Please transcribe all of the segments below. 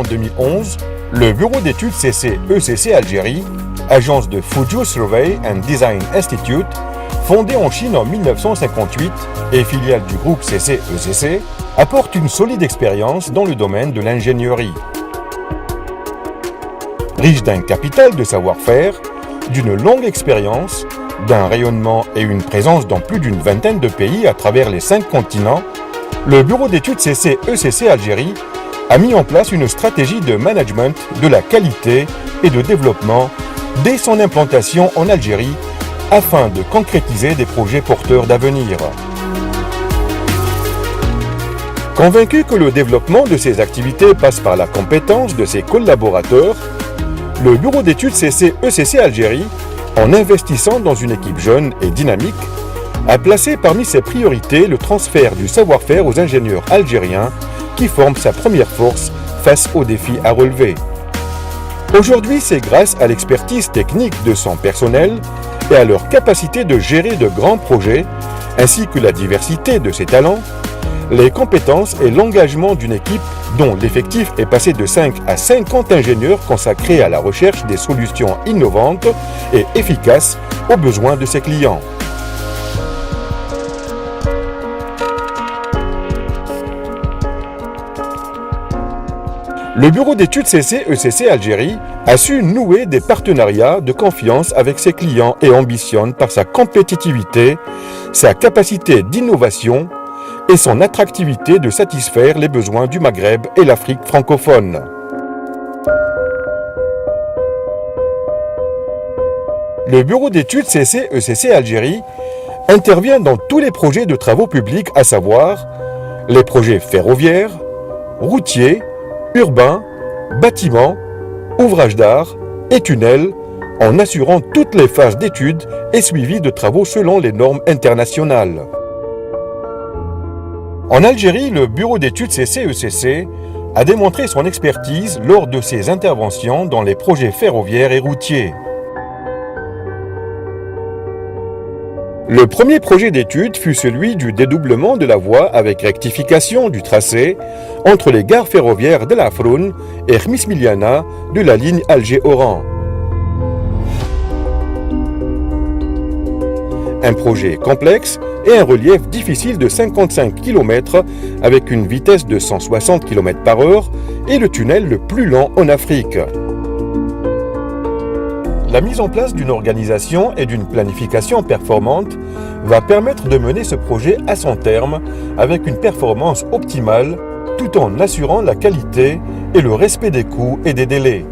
2011, le bureau d'études CC-ECC Algérie, agence de Fuzhou Survey and Design Institute, fondée en Chine en 1958 et filiale du groupe CC-ECC, apporte une solide expérience dans le domaine de l'ingénierie. Riche d'un capital de savoir-faire, d'une longue expérience, d'un rayonnement et une présence dans plus d'une vingtaine de pays à travers les 5 continents, le bureau d'études CC-ECC Algérie a mis en place une stratégie de management de la qualité et de développement dès son implantation en Algérie afin de concrétiser des projets porteurs d'avenir. Convaincu que le développement de ces activités passe par la compétence de ses collaborateurs, le bureau d'études CC-ECC Algérie, en investissant dans une équipe jeune et dynamique, a placé parmi ses priorités le transfert du savoir-faire aux ingénieurs algériens qui forment sa première force face aux défis à relever. Aujourd'hui, c'est grâce à l'expertise technique de son personnel et à leur capacité de gérer de grands projets, ainsi que la diversité de ses talents, les compétences et l'engagement d'une équipe dont l'effectif est passé de 5 à 50 ingénieurs consacrés à la recherche des solutions innovantes et efficaces aux besoins de ses clients. Le bureau d'études CC-ECC Algérie a su nouer des partenariats de confiance avec ses clients et ambitionne par sa compétitivité, sa capacité d'innovation et son attractivité de satisfaire les besoins du Maghreb et l'Afrique francophone. Le bureau d'études CC-ECC Algérie intervient dans tous les projets de travaux publics, à savoir les projets ferroviaires, routiers, urbains, bâtiments, ouvrages d'art et tunnels, en assurant toutes les phases d'études et suivi de travaux selon les normes internationales. En Algérie, le bureau d'études CC-ECC a démontré son expertise lors de ses interventions dans les projets ferroviaires et routiers. Le premier projet d'étude fut celui du dédoublement de la voie avec rectification du tracé entre les gares ferroviaires d'El Afroun et Khmis Miliana de la ligne Alger-Oran. Un projet complexe et un relief difficile de 55 km avec une vitesse de 160 km/h et le tunnel le plus lent en Afrique. La mise en place d'une organisation et d'une planification performante va permettre de mener ce projet à son terme avec une performance optimale tout en assurant la qualité et le respect des coûts et des délais.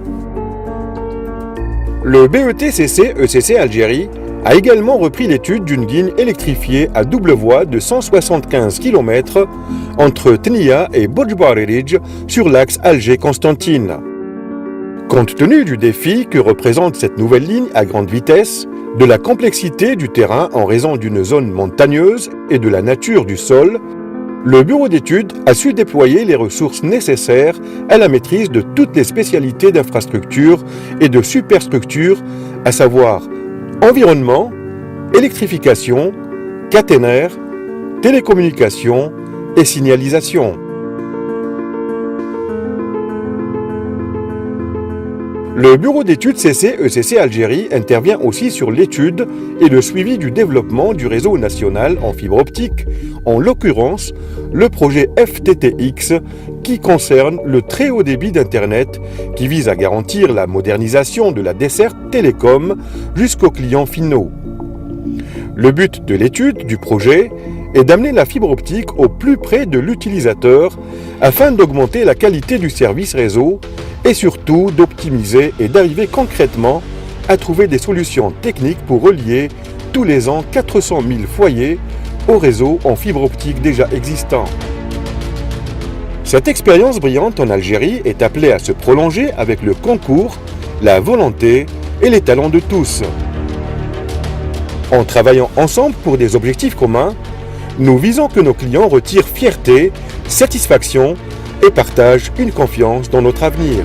Le BET CC-ECC Algérie a également repris l'étude d'une ligne électrifiée à double voie de 175 km entre Tnia et Bojbaririj sur l'axe Alger-Constantine. Compte tenu du défi que représente cette nouvelle ligne à grande vitesse, de la complexité du terrain en raison d'une zone montagneuse et de la nature du sol, le bureau d'études a su déployer les ressources nécessaires à la maîtrise de toutes les spécialités d'infrastructure et de superstructure, à savoir environnement, électrification, caténaire, télécommunications et signalisation. Le bureau d'études CC-ECC Algérie intervient aussi sur l'étude et le suivi du développement du réseau national en fibre optique, en l'occurrence le projet FTTX qui concerne le très haut débit d'Internet qui vise à garantir la modernisation de la desserte télécom jusqu'aux clients finaux. Le but de l'étude du projet est d'amener la fibre optique au plus près de l'utilisateur afin d'augmenter la qualité du service réseau et surtout d'optimiser et d'arriver concrètement à trouver des solutions techniques pour relier tous les ans 400 000 foyers au réseau en fibre optique déjà existant. Cette expérience brillante en Algérie est appelée à se prolonger avec le concours, la volonté et les talents de tous. En travaillant ensemble pour des objectifs communs, nous visons que nos clients retirent fierté, satisfaction et partagent une confiance dans notre avenir.